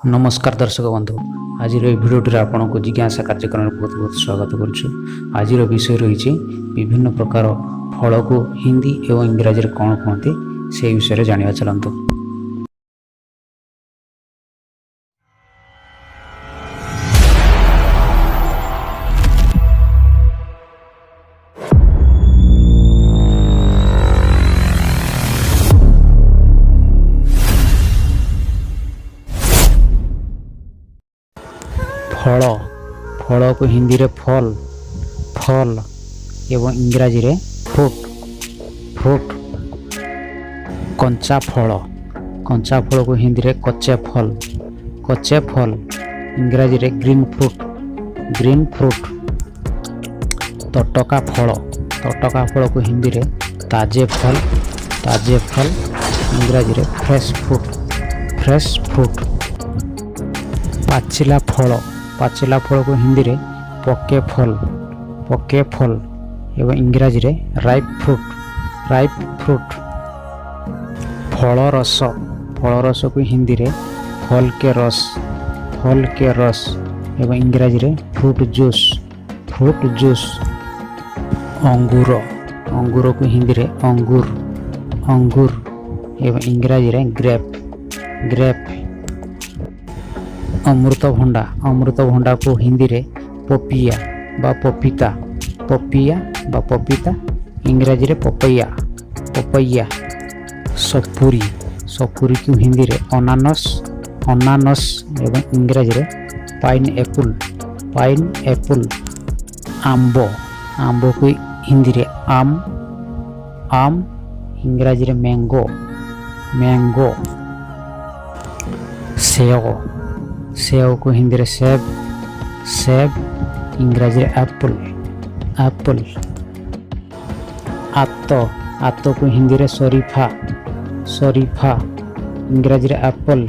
नमस्कार दर्शक बंधु आज भिडियोटी आपन को जिज्ञासा कार्यक्रम में बहुत बहुत स्वागत करुछु। आज विषय रही विभिन्न प्रकार फल को हिंदी एवं इंग्राजी कौन कहते से विषय जाना चलतु। फल फल को हिंदी रे फल फल एवं इंग्राजी रे फ्रूट फ्रूट। कंचा फल को हिंदी रे कच्चे फल इंग्राजी रे ग्रीन फ्रूट। तटका फल को हिंदी रे ताजे फल इंग्राजी रे फ्रेश फ्रूट। पाचिला फल को हिंदी रे पके फल एवं इंग्राजी रे राइप फ्रूट। फल रस को हिंदी रे फल के रस एवं इंग्राजी रे फ्रूट जूस। अंगूर को हिंदी रे अंगूर एवं इंग्राजी रे ग्रेप। अमृतभंडा को हिंदी रे पपिया बा पपीता इंग्राजी रे पपैया। सपुरी को हिंदी रे अनानस एवं इंग्राजी रे पाइन एप्पल। आंबो को हिंदी रे आम इंग्राजी रे मैंगो। सेव को हिंदी रे सेब इंग्राजी रे एप्पल। आतो को हिंदी रे शरीफा इंग्राजी रे एप्पल।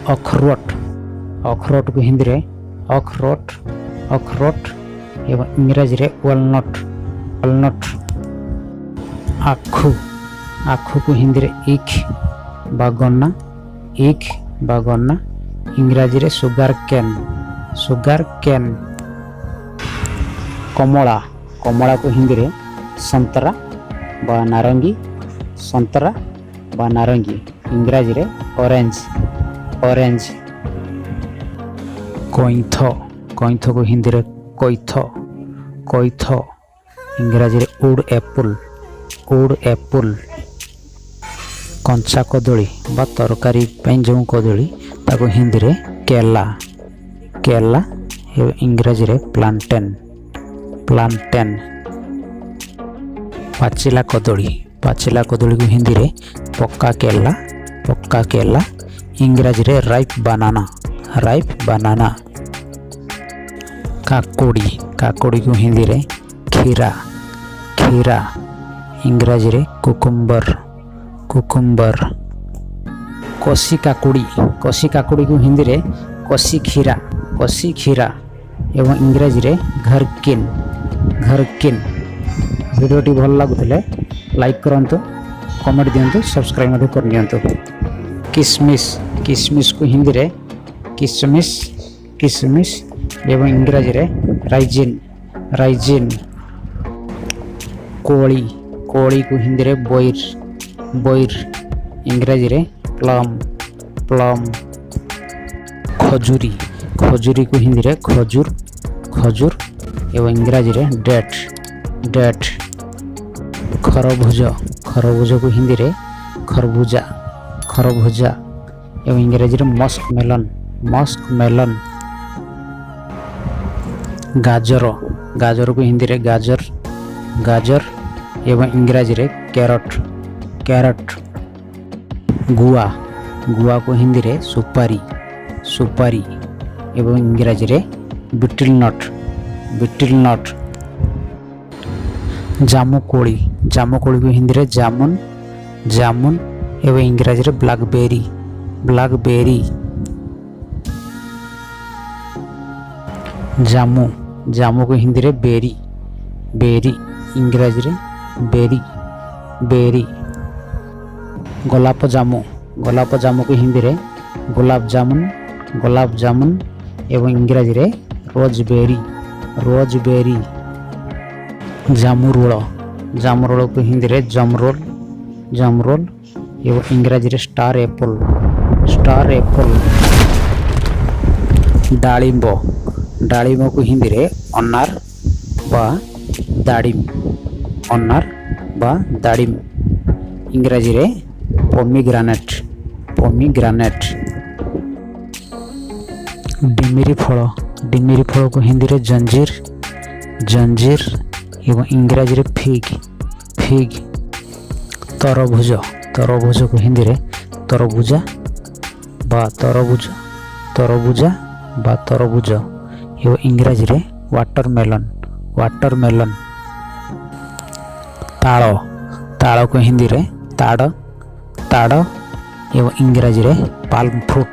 अखरोट को हिंदी रे अखरोट एवं इंग्राजी रे वालनट। आखू को हिंदी रे ईख बागन्ना इंग्राजी रे सुगार कैन। कमला को हिंदी रे संतरा बा नारंगी इंग्राजी रे ऑरेंज। कइंथ को हिंदी रे कोइथ इंग्राजी रे वुड एप्पल। कंचा कदली बा तरकारी जो कदली ताको हिंदी रे केला एवं इंग्राजी रे प्लांटेन। पाचिला कदली को हिंदी रे पक्का केला इंग्राजी रे राइप बनाना। काकोड़ी को हिंदी रे खीरा इंग्राजी रे कुकुम्बर। कसी काकुड़ी को हिंदी रे कसी खीरा एवं इंग्राजी रे घरकिन। वीडियोटी भल लगुले लाइक करंतु, कमेंट दियंतु, सब्सक्राइब मध्य कर दियंतु। किसमिस को हिंदी रे किसमिस एवं इंग्राजी रे राइजिन। कोड़ी को हिंदी रे बोइर इंग्राजी रे प्लम। खजूरी को हिंदी रे खजूर एवं इंग्राजी रे डेट। खरबूज को हिंदी रे खरबूजा एवं इंग्राजी रे मस्क मेलन। गाजर को हिंदी रे गाजर एवं इंग्राजी रे कैरट। गुआ को हिंदी रे सुपारी एवं इंग्राजी रे बिटल नट। जामुकोड़ी को हिंदी रे जामुन एवं इंग्राजी रे ब्लैकबेरी। जामु को हिंदी रे बेरी इंग्राजी रे बेरी। गोलाप ଗୋଲାପ ଜାମୁକୁ ହିନ୍ଦୀରେ ଗୋଲାପ ଜାମୁନ ଏବଂ ଇଂରାଜୀରେ ରୋଜବେରୀ। ଜାମୁରୋଳକୁ ହିନ୍ଦୀରେ ଜାମରୋଲ ଏବଂ ଇଂରାଜୀରେ ଷ୍ଟାର ଏପଲ। ଡାଳିମ୍ବକୁ ହିନ୍ଦୀରେ ଅନାର ବା ଦାଡ଼ିମ ଇଂରାଜୀରେ ପୋମିଗ୍ରାନେଟ୍। ଡିମିରି ଫଳକୁ ହିନ୍ଦୀରେ ଜଞ୍ଜିର ଏବଂ ଇଂରାଜୀରେ ଫିଗ। ତରଭୁଜକୁ ହିନ୍ଦୀରେ ତରବୁଜା ବା ତରବୁଜ ଏବଂ ଇଂରାଜୀରେ ୱାଟରମେଲନ। ତାଳକୁ ହିନ୍ଦୀରେ ତାଡ଼ ଏବଂ ଇଂରାଜୀରେ ପାଲ୍ମ ଫ୍ରୁଟ।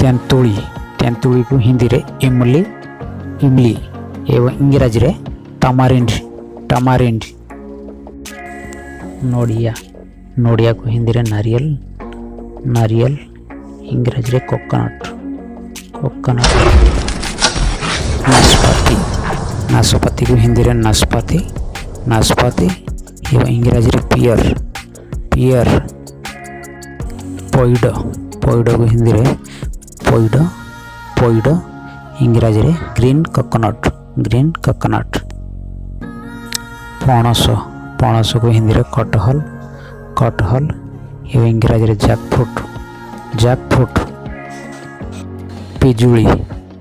ତେନ୍ତୁଳିକୁ ହିନ୍ଦୀରେ ଇମଲି ଏବଂ ଇଂରାଜୀରେ ଟାମାରିଣ୍ଡ। ନଡ଼ିଆକୁ ହିନ୍ଦୀରେ ନାରିୟଲ ଇଂରାଜୀରେ କୋକୋନଟ୍। ନାଶପାତିକୁ ହିନ୍ଦୀରେ ନାଶପାତି ଏବଂ ଇଂରାଜୀରେ ପିୟର। ପଇଡ଼କୁ ହିନ୍ଦୀରେ ପଇଡ଼ ଇଂରାଜୀରେ ଗ୍ରୀନ୍ କୋକୋନଟ୍। ପଣସକୁ ହିନ୍ଦୀରେ କଟହଲ ଏବଂ ଇଂରାଜୀରେ ଜ୍ୟାକଫ୍ରୁଟ।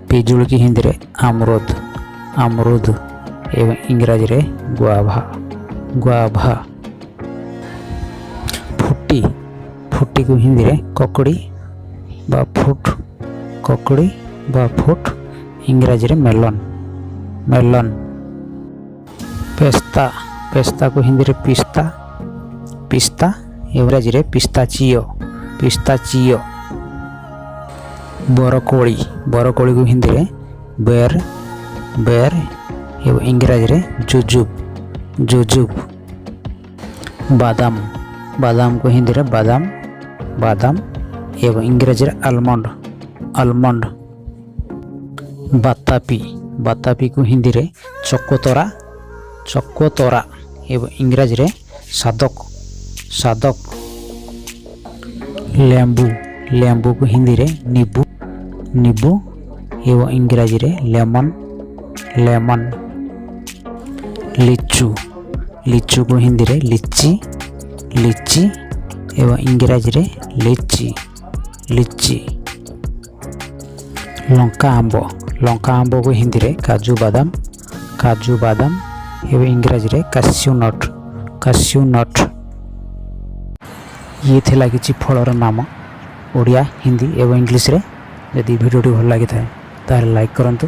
ପିଜୁଳିକି ହିନ୍ଦୀରେ ଆମରୁଦ ଏବଂ ଇଂରାଜୀରେ ଗୁଆଭା। ଫୁଟିକୁ ହିନ୍ଦୀରେ କକଡ଼ି ବା ଫୁଟ ଇଂରାଜୀରେ ମେଲନ। ପେସ୍ତାକୁ ହିନ୍ଦୀରେ ପିସ୍ତା ଇଂରାଜୀରେ ପିସ୍ତାଚିଓ। ବରକୋଳିକୁ ହିନ୍ଦୀରେ ବେର ଏବଂ ଇଂରାଜୀରେ ଜୁଜୁବ। ବାଦାମକୁ ହିନ୍ଦୀରେ ବାଦାମ ଏବଂ ଇଂରାଜୀରେ ଆଲମଣ୍ଡ। ବାତାପିକୁ ହିନ୍ଦୀରେ ଚକୋତରା ଏବଂ ଇଂରାଜୀରେ ସାଦକ। ଲେମ୍ବୁକୁ ହିନ୍ଦୀରେ ନିବୁ ଏବଂ ଇଂରାଜୀରେ ଲେମନ। ଲିଚୁକୁ ହିନ୍ଦୀରେ ଲିଚି ଏବଂ ଇଂରାଜୀରେ ଲିଚି। ଲଙ୍କା ଆମ୍ବକୁ ହିନ୍ଦୀରେ କାଜୁ ବାଦାମ ଏବଂ ଇଂରାଜୀରେ କାସିଉନଟ୍। ଇଏ ଥିଲା କିଛି ଫଳର ନାମ ଓଡ଼ିଆ, ହିନ୍ଦୀ ଏବଂ ଇଂଲିଶରେ। ଯଦି ଭିଡ଼ିଓଟି ଭଲ ଲାଗିଥାଏ ତାହେଲେ ଲାଇକ୍ କରନ୍ତୁ,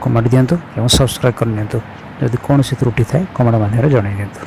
କମେଣ୍ଟ ଦିଅନ୍ତୁ ଏବଂ ସବସ୍କ୍ରାଇବ୍ କରିନିଅନ୍ତୁ। ଯଦି କୌଣସି ତ୍ରୁଟି ଥାଏ କମେଣ୍ଟ ମାଧ୍ୟମରେ ଜଣାଇ ଦିଅନ୍ତୁ।